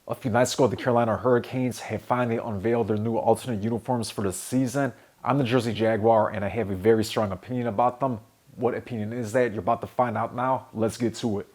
A few nights ago, the Carolina Hurricanes have finally unveiled their new alternate uniforms for the season. I'm the Jersey Jaguar, and I have a very strong opinion about them. What opinion is that? You're about to find out now. Let's get to it.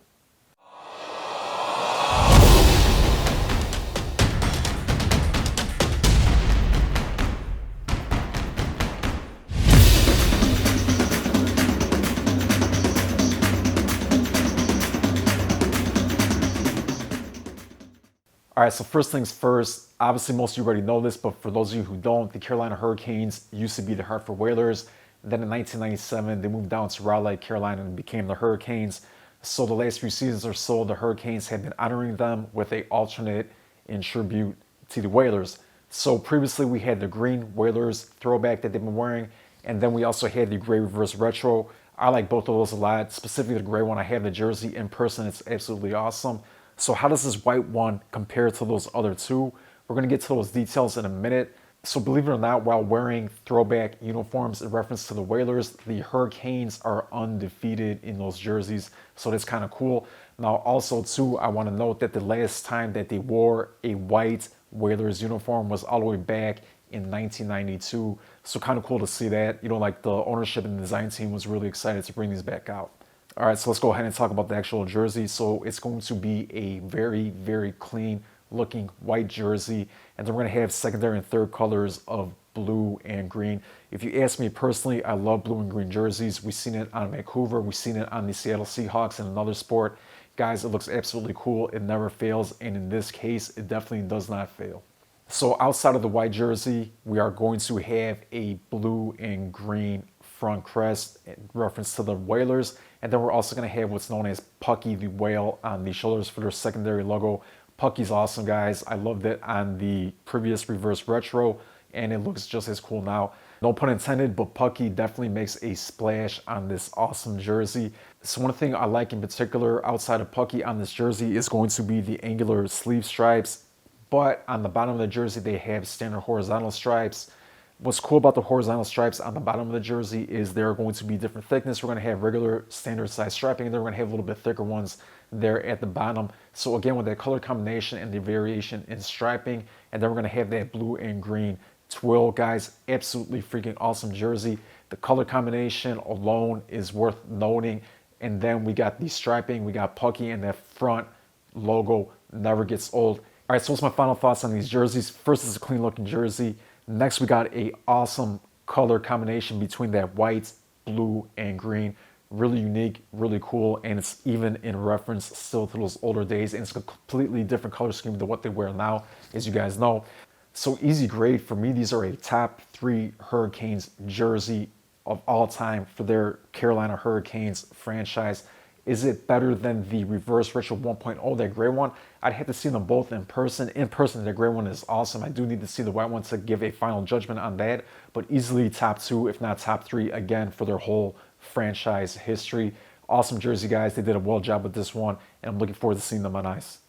All right, so first things first, obviously most of you already know this, but for those of you who don't, the Carolina Hurricanes used to be the Hartford Whalers. Then in 1997, they moved down to Raleigh, Carolina, and became the Hurricanes. So the last few seasons or so, the Hurricanes have been honoring them with an alternate in tribute to the Whalers. So previously we had the green Whalers throwback that they've been wearing, and then we also had the gray reverse retro. I like both of those a lot, specifically the gray one. I have the jersey in person. It's absolutely awesome. So how does this white one compare to those other two? We're going to get to those details in a minute. So believe it or not, while wearing throwback uniforms in reference to the Whalers, the Hurricanes are undefeated in those jerseys. So that's kind of cool. Now also too, I want to note that the last time that they wore a white Whalers uniform was all the way back in 1992. So kind of cool to see that. You know, like the ownership and the design team was really excited to bring these back out. All right, so let's go ahead and talk about the actual jersey. So it's going to be a very, very clean looking white jersey. And then we're going to have secondary and third colors of blue and green. If you ask me personally, I love blue and green jerseys. We've seen it on Vancouver. We've seen it on the Seattle Seahawks and another sport. Guys, it looks absolutely cool. It never fails. And in this case, it definitely does not fail. So outside of the white jersey, we are going to have a blue and green front crest in reference to the Whalers. And then we're also going to have what's known as Pucky the Whale on the shoulders for their secondary logo. Pucky's awesome, guys. I loved it on the previous reverse retro, and it looks just as cool now. No pun intended, but Pucky definitely makes a splash on this awesome jersey. So one thing I like in particular outside of Pucky on this jersey is going to be the angular sleeve stripes. But on the bottom of the jersey, they have standard horizontal stripes. What's cool about the horizontal stripes on the bottom of the jersey is they're going to be different thickness. We're going to have regular standard size striping, and then we're going to have a little bit thicker ones there at the bottom. So again, with that color combination and the variation in striping, and then we're going to have that blue and green twill. Guys, absolutely freaking awesome jersey. The color combination alone is worth noting. And then we got the striping, we got Pucky, and that front logo never gets old. All right, so what's my final thoughts on these jerseys? First, it's a clean looking jersey. Next, we got a awesome color combination between that white, blue, and green. Really unique, really cool, and it's even in reference still to those older days, and it's a completely different color scheme than what they wear now, as you guys know. So easy grade for me. These are a top 3 Hurricanes jersey of all time for their Carolina Hurricanes franchise. Is it better than the reverse retro 1.0, that gray one? I'd have to see them both in person. In person, the gray one is awesome. I do need to see the white one to give a final judgment on that, but easily top 2, if not top 3, again, for their whole franchise history. Awesome jersey, guys. They did a well job with this one, and I'm looking forward to seeing them on ice.